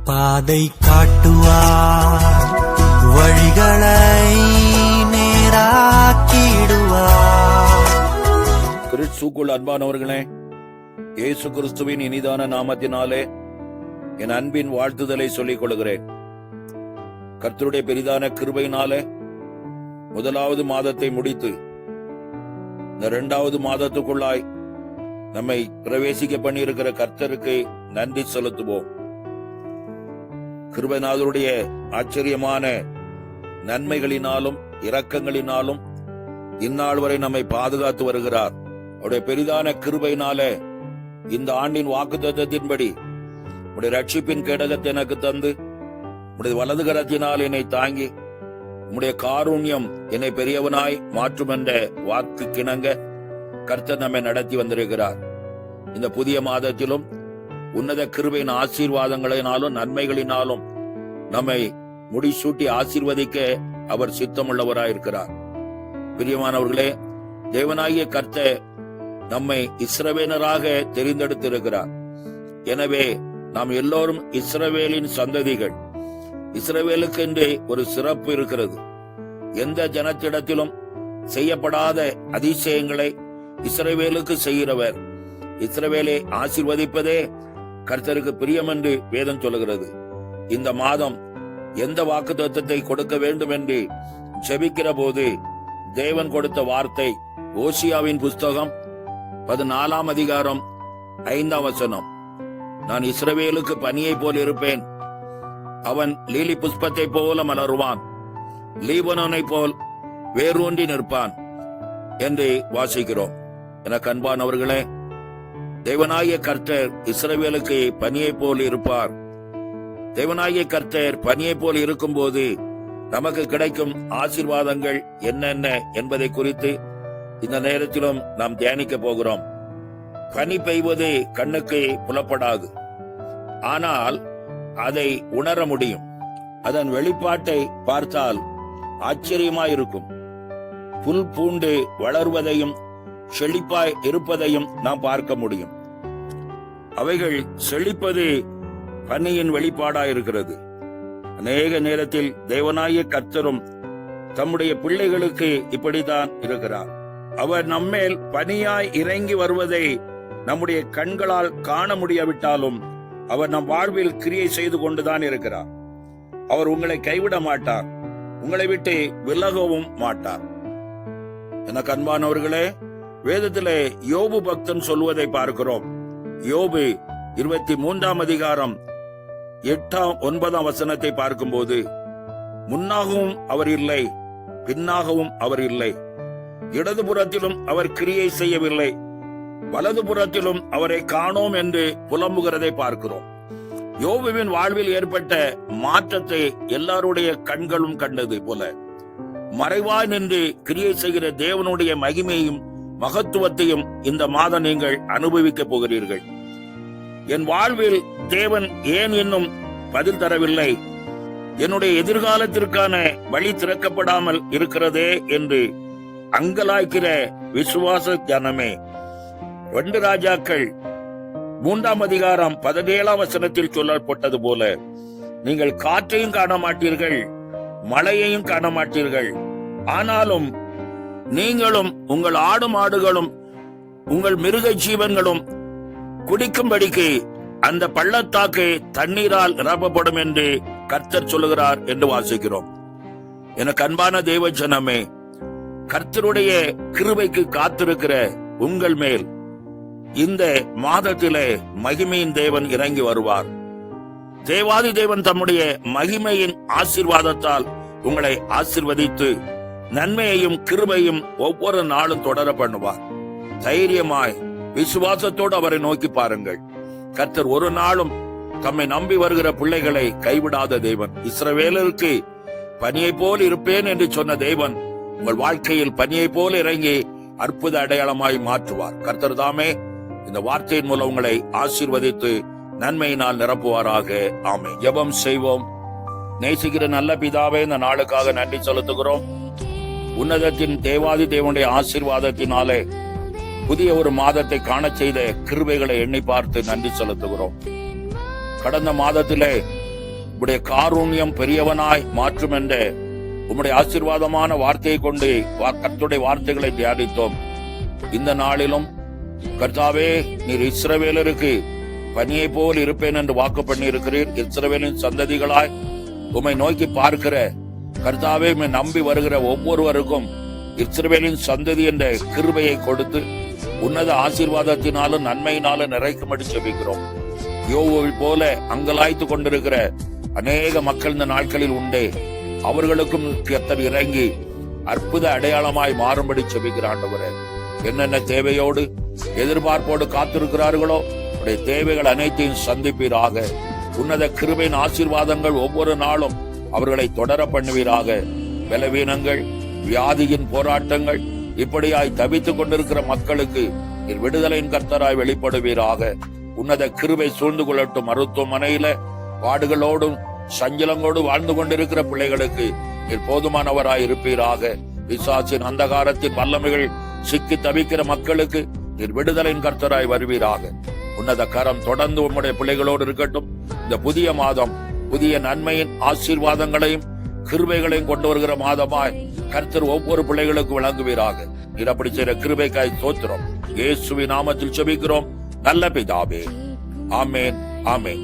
பாதை காட்டுவார், வழிகளை நேராக்கிடுவார். கிறிஸ்துவுக்குள் அன்பானவர்களே, இயேசு கிறிஸ்துவின் இனிதான நாமத்தினாலே என் அன்பின் வாழ்த்துதலை சொல்லிக் கொள்கிறேன். கர்த்தருடைய பெரிதான கிருபையினாலே முதலாவது மாதத்தை முடித்து இந்த 2வது மாதத்துக்குள்ளாய் நம்மை பிரவேசிக்க பண்ணியிருக்கிற கர்த்தருக்கு நன்றி செலுத்துவோம். கிருபைநாதருடைய ஆச்சரியமான நன்மைகளினாலும் இரக்கங்களினாலும் இந்நாள் வரை நம்மை பாதுகாத்து வருகிறார். அவருடைய பெரிதான கிருபையினால இந்த ஆண்டின் வாக்குத்தத்தத்தின்படி உடைய ரட்சிப்பின் கேடகத்தை எனக்கு தந்து உடைய வலது கரத்தினால் என்னை தாங்கி உடைய காருண்யம் என்னை பெரியவனாய் மாற்றும் என்ற வாக்கு கிணங்க கர்த்தர் நம்மை நடத்தி வந்திருக்கிறார். இந்த புதிய மாதத்திலும் உன்னத கிருபையின் ஆசீர்வாதங்களினாலும் நன்மைகளினாலும் நம்மை முடிசூட்டி ஆசீர்வதிக்க அவர் சித்தமுள்ளவராயிருக்கிறார். பிரியமானவர்களே, தேவனாகிய கர்த்தர் நம்மை இஸ்ரவேலராக தெரிந்தெடுத்திருக்கிறார். எனவே நாம் எல்லோரும் இஸ்ரவேலின் சந்ததிகள். இஸ்ரவேலுக்கு என்று ஒரு சிறப்பு இருக்கிறது. எந்த ஜனத்திடத்திலும் செய்யப்படாத அதிசயங்களை இஸ்ரவேலுக்கு செய்கிறவர். இஸ்ரவேலை ஆசீர்வதிப்பதே கர்த்தருக்கு பிரியம் என்று வேதம் சொல்லுகிறது. இந்த மாதம் எந்த வாக்குத்தத்தத்தை கொடுக்க வேண்டும் என்று ஜெபிக்கிற போது தேவன் கொடுத்த வார்த்தை ஓசியாவின் புஸ்தகம் 14ஆம் அதிகாரம் 5ஆம் வசனம். நான் இஸ்ரவேலுக்கு பனியை போல் இருப்பேன், அவன் லீலி புஷ்பத்தை போல மலருவான், லீபனோனை போல் வேரூன்றி நிற்பான் என்று வாசிக்கிறோம். எனக்கு அன்பானவர்களே, தேவனாகிய கர்த்தர் இஸ்ரவேலுக்கு பனியை போல் இருப்பார். தேவனாகிய கர்த்தர் பனியை போல் இருக்கும் போது நமக்கு கிடைக்கும் ஆசீர்வாதங்கள் என்னென்ன என்பதை குறித்து இந்த நேரத்திலும் நாம் தியானிக்க போகிறோம். பனி பெய்வது கண்ணுக்கு புலப்படாது, ஆனால் அதை உணர முடியும். அதன் வெளிப்பாட்டை பார்த்தால் ஆச்சரியமாயிருக்கும். புல் பூண்டு வளர்வதையும் செழிப்பாய் இருப்பதையும் நாம் பார்க்க முடியும். அவைகள் செழிப்பது பனியின் வெளிப்பாடாயிருக்கிறது. அநேக நேரத்தில் தேவனாகிய கர்த்தரும் தம்முடைய பிள்ளைகளுக்கு இப்படித்தான் இருக்கிறார். அவர் நம்மேல் பனியாய் இறங்கி வருவதை நம்முடைய கண்களால் காண முடியாவிட்டாலும் அவர் நம் வாழ்வில் கிரியை செய்து கொண்டுதான் இருக்கிறார். அவர் உங்களை கைவிட மாட்டார், உங்களை விட்டு விலகவும் மாட்டார். எனக்கு அன்பானவர்களே, வேதத்திலே யோபு பக்தன் சொல்வதை பார்க்கிறோம். யோபு 23ஆம் அதிகாரம் 8ஆம் 9ஆம் வசனத்தை பார்க்கும்போது, முன்னாகவும் அவர் இல்லை, பின்னாகவும் அவர் இல்லை, இடதுபுறத்திலும் அவர் கிரியை செய்யவில்லை, வலதுபுறத்திலும் அவரை காணோம் என்று புலம்புகிறதை பார்க்கிறோம். யோபுவின் வாழ்வில் ஏற்பட்ட மாற்றத்தை எல்லாருடைய கண்களும் கண்டது போல மறைவாய் நின்று கிரியை செய்கிற தேவனுடைய மகிமையும் மகத்துவத்தையும் இந்த மாதம் நீங்கள் அனுபவிக்க போகிறீர்கள். என் வாழ்வில் தேவன் ஏன் இன்னும் பதில் தரவில்லை, என்னுடைய எதிர்காலத்திற்கான வழி திறக்கப்படாமல் இருக்கிறதே என்று அங்கலாய்க்கிற விசுவாச ஜனமே, 2 ராஜாக்கள் 3ஆம் அதிகாரம் 17ஆம் வசனத்தில் சொல்லப்பட்டது போல, நீங்கள் காற்றையும் காண மாட்டீர்கள், மழையையும் காண மாட்டீர்கள், ஆனாலும் நீங்களும் உங்கள் ஆடு மாடுகளும் உங்கள் மிருக ஜீவன்களும் குடிக்கும்படிக்கு அந்த பள்ளத்தாக்கு தண்ணீரால் நிரப்பப்படும் என்று கர்த்தர் சொல்லுகிறார் என்று வாசிக்கிறோம். எனக்கு அன்பான தேவ ஜனமே, கர்த்தருடைய கிருபைக்கு காத்திருக்கிற உங்கள் மேல் இந்த மாதத்திலே மகிமையின் தேவன் இறங்கி வருவார். தேவாதி தேவன் தம்முடைய மகிமையின் ஆசீர்வாதத்தால் உங்களை ஆசீர்வதித்து நன்மையையும் கிருபையும் ஒவ்வொரு நாளும் தொடர பண்ணுவார். தைரியமாய் விசுவாசத்தோடு அவரை நோக்கி பாருங்கள். கர்த்தர் ஒரு நாளும் தம்மை நம்பி வருகிற பிள்ளைகளை கைவிடாத தேவன். இஸ்ரவேலருக்கு பனியை போல் இருப்பேன் என்று சொன்ன தேவன் உங்கள் வாழ்க்கையில் பனியை போல் இறங்கி அற்புத அடையாளமாய் மாற்றுவார். கர்த்தர் தாமே இந்த வார்த்தையின் மூலம் உங்களை ஆசீர்வதித்து நன்மையினால் நிரப்புவாராக. ஆமென். ஜெபம் செய்வோம். நேசிக்கிற நல்ல பிதாவே, இந்த நாளுக்காக நன்றி செலுத்துகிறோம். உன்னதத்தின் தேவாதி தேவனுடைய ஆசீர்வாதத்தினாலே புதிய ஒரு மாதத்தை காண செய்த கிருபைகளை எண்ணி பார்த்து நன்றி செலுத்துகிறோம். கடந்த மாதத்திலே உம்முடைய காருண்யம் பெரியவனாய் மாற்றும் என்ற உம்முடைய ஆசீர்வாதமான வார்த்தையை கொண்டு கர்த்தருடைய வார்த்தைகளை தியானித்தோம். இந்த நாளிலும் கர்த்தாவே, நீர் இஸ்ரவேலருக்கு பனியை போல் இருப்பேன் என்று வாக்கு பண்ணி இருக்கிறீர். இஸ்ரவேலின் சந்ததிகளாய் உம்மை நோக்கி பார்க்கிற கர்த்தாவே, உம்மை நம்பி வருகிற ஒவ்வொருவருக்கும் இஸ்ரவேலின் சந்ததி என்ற கிருபையை கொடுத்து உன்னத ஆசீர்வாதத்தினாலும் நன்மையினாலும் நிறைக்கும்படி ஜெபிக்கிறோம். யோபுவை போல அங்கலாய்த்து கொண்டிருக்கிற அநேக மக்கள் இந்த நாட்களில் உண்டே, அவர்களுக்கும் கர்த்தர் இறங்கி அற்புத அடையாளமாய் மாறும்படி ஜெபிக்கிற ஆண்டவரே, என்னென்ன தேவையோடு எதிர்பார்ப்போடு காத்திருக்கிறார்களோ அவருடைய தேவைகள் அனைத்தையும் சந்திப்பீராக. உன்னத கிருபையின் ஆசீர்வாதங்கள் ஒவ்வொரு நாளும் அவர்களை தொடர பண்ணுவீராக. பலவீனங்கள், வியாதியின் போராட்டங்கள் இப்படியாய் தவித்துக் கொண்டிருக்கிற மக்களுக்கு நீர் விடுதலையின் கர்த்தராய் வெளிப்படுவீராக. உன்னத கிருபை சூழ்ந்து கொள்ளட்டும். மருத்துவமனையில பாடுகளோடும் சஞ்சலங்களோடு வாழ்ந்து கொண்டிருக்கிற பிள்ளைகளுக்கு நீர் போதுமானவராய் இருப்பீராக. பிசாசின் அந்தகாரத்தின் வல்லமைகள் சிக்கி தவிக்கிற மக்களுக்கு நீர் விடுதலையின் கர்த்தராய் வருவீராக. உன்னத கரம் தொடர்ந்து உம்முடைய பிள்ளைகளோடு இருக்கட்டும். இந்த புதிய மாதம் புதிய நன்மையின் ஆசீர்வாதங்களையும் கிருபைகளையும் கொண்டு வருகிற மாதமாய் கர்த்தர் ஒவ்வொரு பிள்ளைகளுக்கும் விளங்குவீராக. நீர் அப்படி செய்கிற கிருபைக்காய் ஸ்தோத்திரம். இயேசுவின் நாமத்தில் ஜெபிக்கிறோம் நல்ல பிதாவே. ஆமென், ஆமென்.